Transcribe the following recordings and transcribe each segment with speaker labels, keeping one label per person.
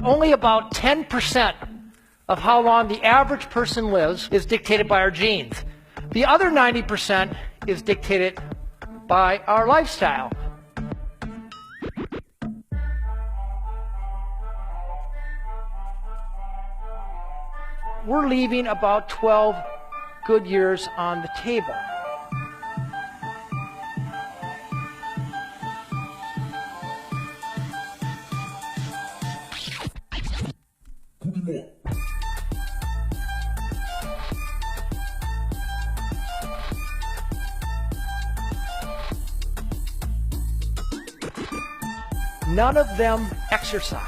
Speaker 1: only about 10% of how long the average person lives is dictated by our genes. The other 90% is dictated by our lifestyle. We're leaving about 12 good years on the table. None of them exercise,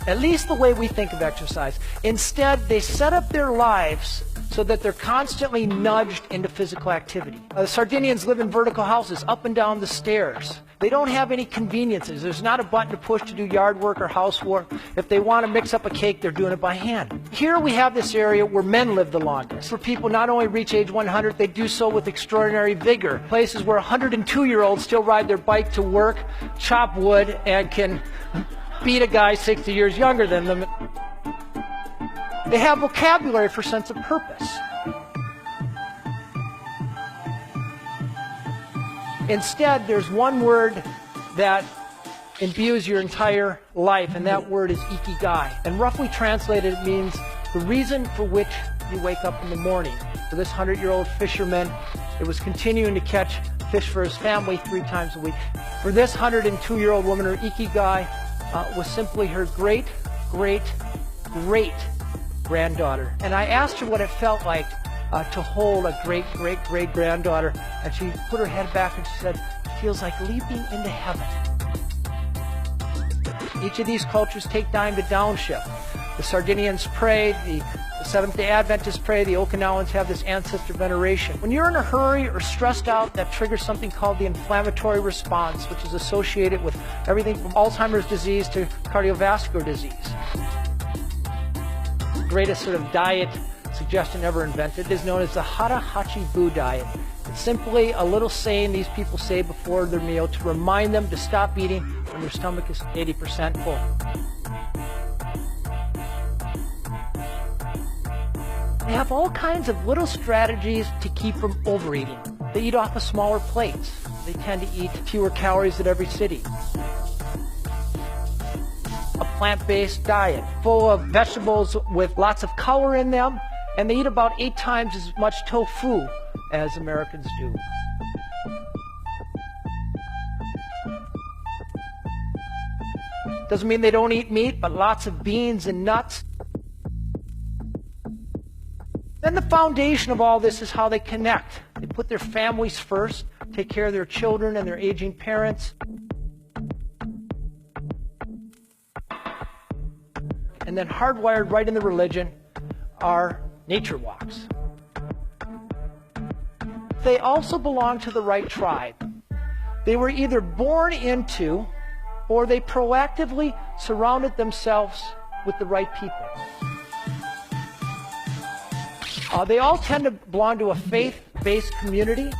Speaker 1: at least the way we think of exercise. Instead, they set up their lives so that they're constantly nudged into physical activity. The Sardinians live in vertical houses, up and down the stairs. They don't have any conveniences. There's not a button to push to do yard work or housework. If they want to mix up a cake, they're doing it by hand. Here we have this area where men live the longest, where people not only reach age 100, they do so with extraordinary vigor. Places where 102-year-olds still ride their bike to work, chop wood, and can beat a guy 60 years younger than them. They have vocabulary for sense of purpose. Instead, there's one word that imbues your entire life, and that word is ikigai. And roughly translated, it means the reason for which you wake up in the morning. For this 100-year-old fisherman, it was continuing to catch fish for his family 3 times a week. For this 102-year-old woman, her ikigai was simply her great granddaughter. And I asked her what it felt like to hold a great granddaughter, and she put her head back and she said, "It feels like leaping into heaven." Each of these cultures take time to downshift. The Sardinians pray, the Seventh-day Adventists pray, the Okinawans have this ancestor veneration. When you're in a hurry or stressed out, that triggers something called the inflammatory response, which is associated with everything from Alzheimer's disease to cardiovascular disease. The greatest sort of diet suggestion ever invented is known as the Hara Hachi Bu diet. It's simply a little saying these people say before their meal to remind them to stop eating when their stomach is 80% full. They have all kinds of little strategies to keep from overeating. They eat off of smaller plates. They tend to eat fewer calories at every sitting. A plant-based diet full of vegetables with lots of color in them, and they eat about 8 times as much tofu as Americans do. Doesn't mean they don't eat meat, but lots of beans and nuts. Then the foundation of all this is how they connect. They put their families first, take care of their children and their aging parents. And then hardwired right in the religion are nature walks. They also belong to the right tribe. They were either born into or they proactively surrounded themselves with the right people. They all tend to belong to a faith-based community.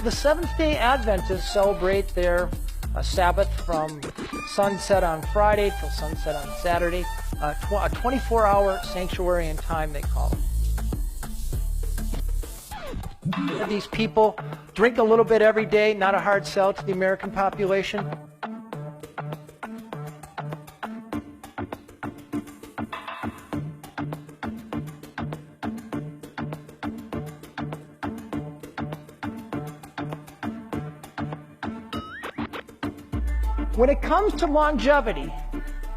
Speaker 1: The Seventh-day Adventists celebrate their Sabbath from sunset on Friday till sunset on Saturday, a 24-hour sanctuary time, they call it. These people drink a little bit every day, not a hard sell to the American population. When it comes to longevity,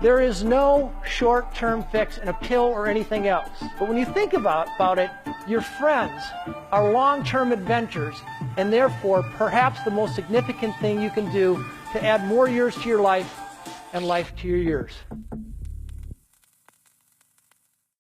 Speaker 1: there is no short-term fix in a pill or anything else. But when you think about it, your friends are long-term adventures, and therefore perhaps the most significant thing you can do to add more years to your life and life to your years.